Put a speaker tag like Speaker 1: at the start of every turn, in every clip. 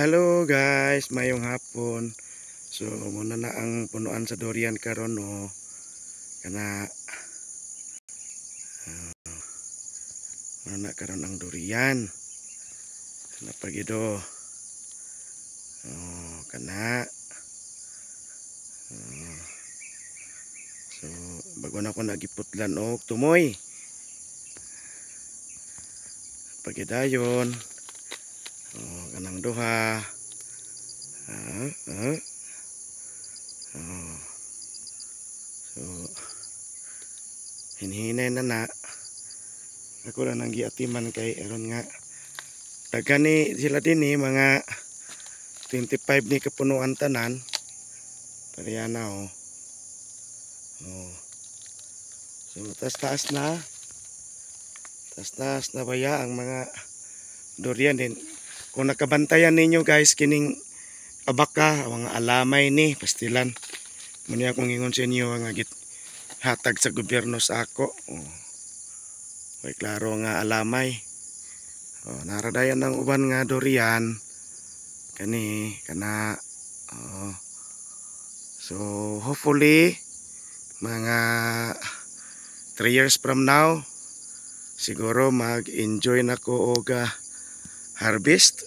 Speaker 1: Hello guys, mayong hapon. So muna na ang punuan sa durian karon no. Kana muna na karon ang durian. Kana pagido. Kana. So bago na ko nagiputlan og tumoy. Pagidayon. Kanang duha. So hinhinay na ako lang nang giatiman kay aron nga dagani sila din mga 25 ni kapunuan tanan pareha na so taas na baya ang mga durian din. Kung nakabantayan ninyo guys kining abaka mga alamay ni pastilan muni akong ingon sa inyo nga hatag sa gobyerno sa ako. May klaro nga alamay. Naradayan ng uban nga durian kana so hopefully mga 3 years from now siguro mag-enjoy na ko og harvest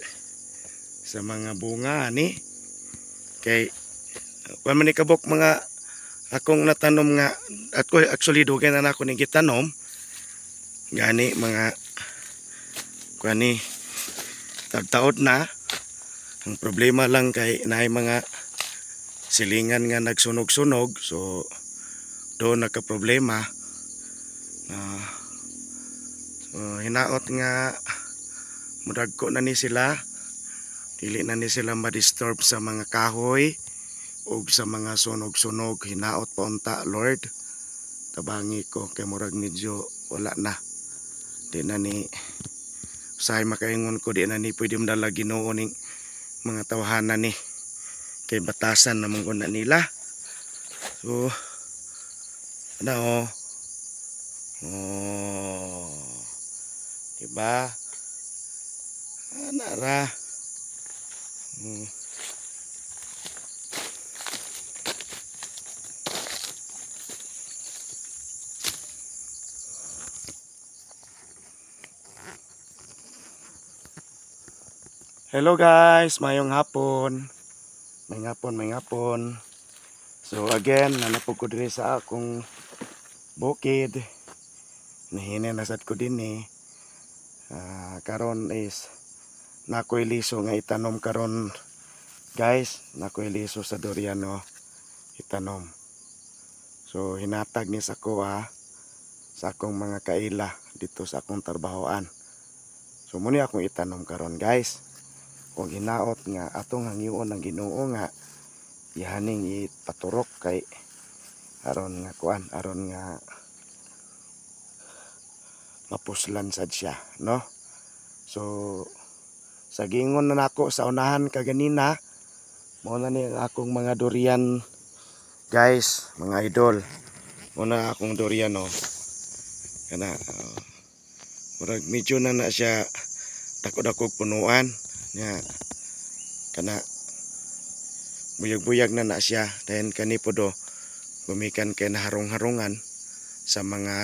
Speaker 1: sa mga bunga ni kay kung man ikabok mga akong natanom nga ako actually dugay na ako ning gitanom gani mga kuani tagtaod na. Ang problema lang kay naay mga silingan nga nagsunog-sunog so doon nagka problema. So hinaot nga mudagko na ni sila, dili na ni sila ma-disturb sa mga kahoy ug sa mga sunog-sunog. Hinaot pa unta Lord, tabangi ko kay murag medyo wala na, di na ni usahay makaingon ko, di na ni pwede madala Ginoo ning mga tawahanan ni kay batasan naman ko na nila. So ano diba nara hello guys, mayong hapon. May hapon. So again, nanapog ko diri sa akong bukid. Nahinenasad ko din karon is nakoy liso nga itanom karon guys, nakoy liso sa durian itanom. So hinatag ni sa sa akong mga kaila dito sa akong trabahoan. So muni akong itanom karon guys. Kung hinaot nga atong hangyoon ng Ginoo nga ihaning ipaturok kay aron nga mapuslan sad siya, no? So sa gingon na nako sa unahan kaganina mo na ni akong mga durian guys, mga idol. Muna akong durian kana murag medyo na siya dako-dako punuan nya kana buyag-buyag na siya dahil kani po gumikan kay naharong-harungan sa mga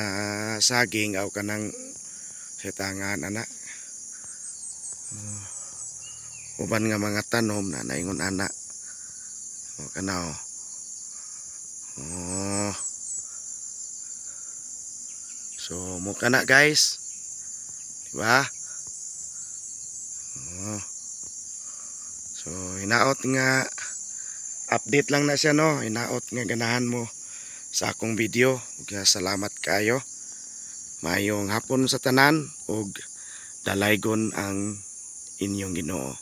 Speaker 1: saging aw kanang sitangan uban nga mga tanom na naingon kana so mo kana guys, diba? So hinaot nga update lang na siya hinaot nga ganahan mo sa akong video ug salamat kayo. Mayong hapon sa tanan ug dalaygon ang inyong Ginoo.